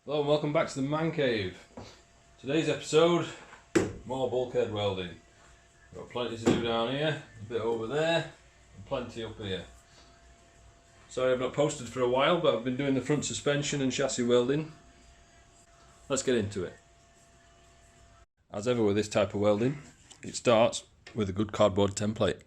Hello and welcome back to the Man Cave. Today's episode, more bulkhead welding. We've got plenty to do down here, a bit over there, and plenty up here. Sorry I've not posted for a while, but I've been doing the front suspension and chassis welding. Let's get into it. As ever with this type of welding, it starts with a good cardboard template.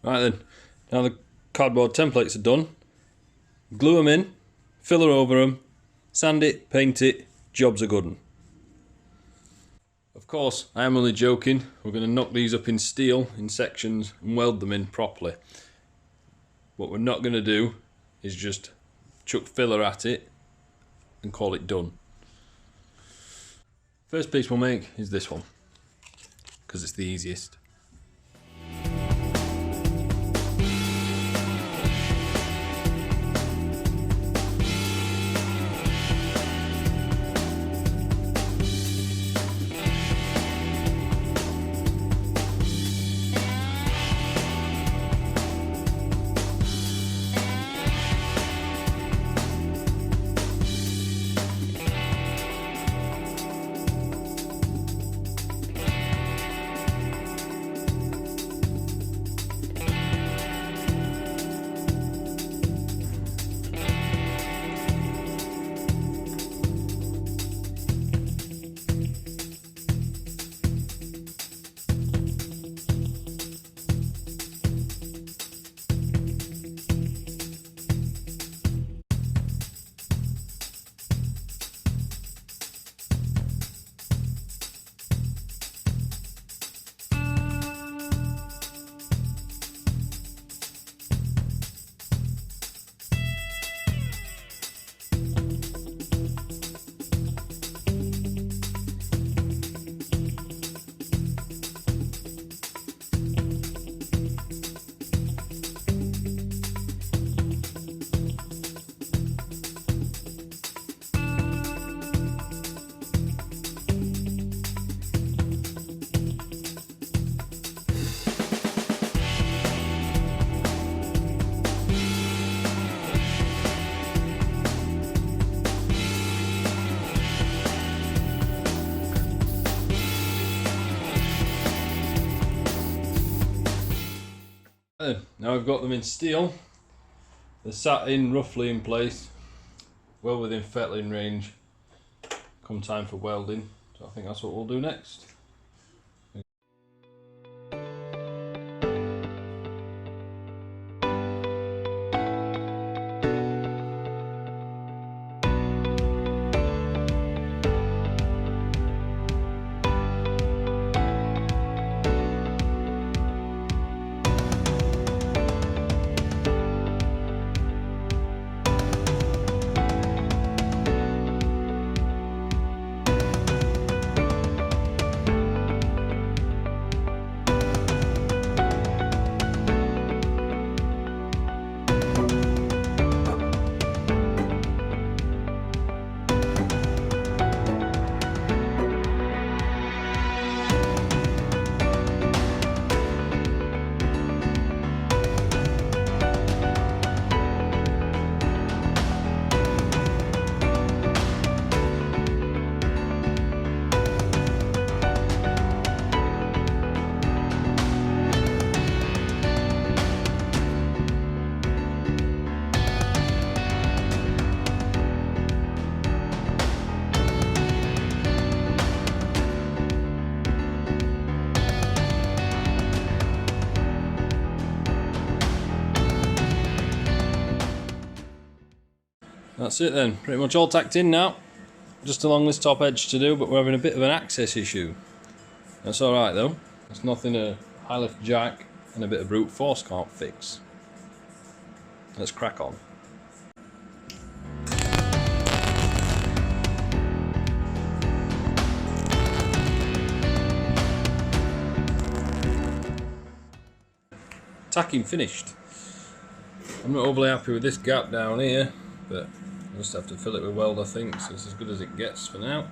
Right then, now the cardboard templates are done, glue them in, filler over them, sand it, paint it, job's a good one. Of course, I am only joking, we're going to knock these up in steel in sections and weld them in properly. What we're not going to do is just chuck filler at it and call it done. First piece we'll make is this one, because it's the easiest. Now I've got them in steel, they're sat in roughly in place, well within fettling range, come time for welding, so I think that's what we'll do next. That's it then, pretty much all tacked in now. Just along this top edge to do, but we're having a bit of an access issue. That's alright though. It's nothing a high lift jack and a bit of brute force can't fix. Let's crack on. Tacking finished. I'm not overly happy with this gap down here, but I'll just have to fill it with weld, I think, so it's as good as it gets for now.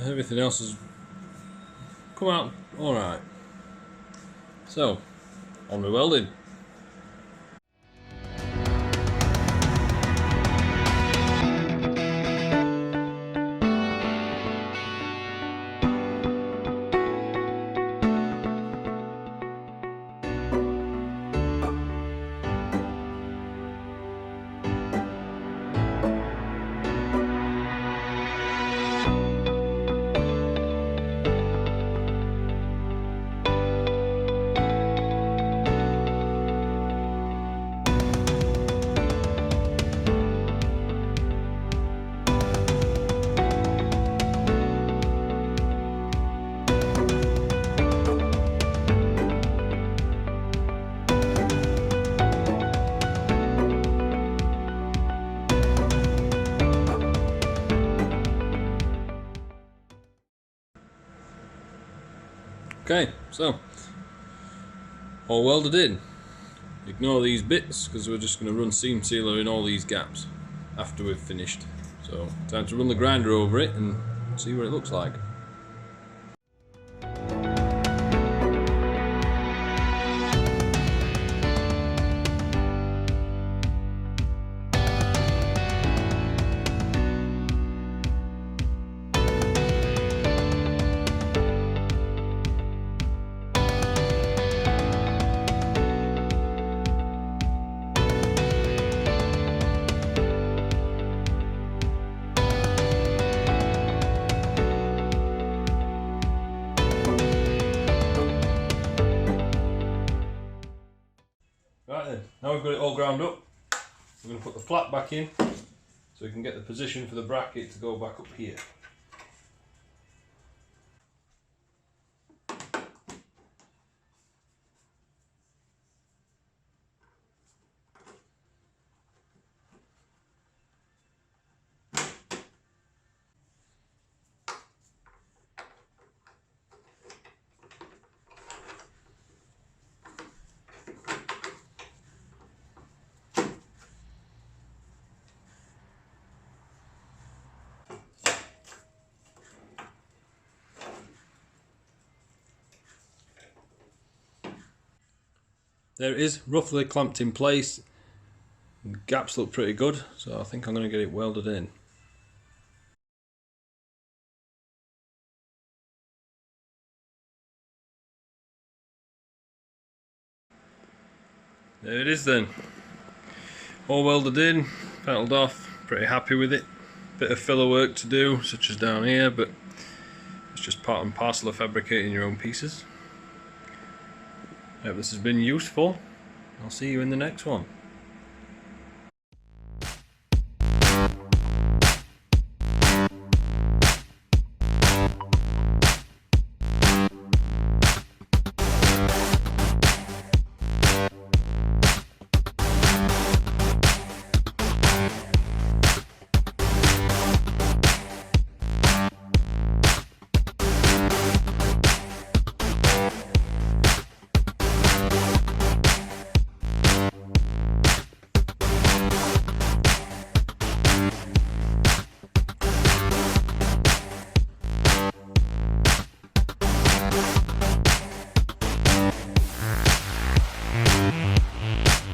Everything else has come out alright. So, on with welding. Okay, so all welded in. Ignore these bits because we're just going to run seam sealer in all these gaps after we've finished. So time to run the grinder over it and see what it looks like. Right then, now we've got it all ground up, we're going to put the flat back in so we can get the position for the bracket to go back up here. There it is, roughly clamped in place. The gaps look pretty good, so I think I'm going to get it welded in. There it is then. All welded in, petalled off, pretty happy with it. Bit of filler work to do, such as down here, but it's just part and parcel of fabricating your own pieces. I hope this has been useful. I'll see you in the next one.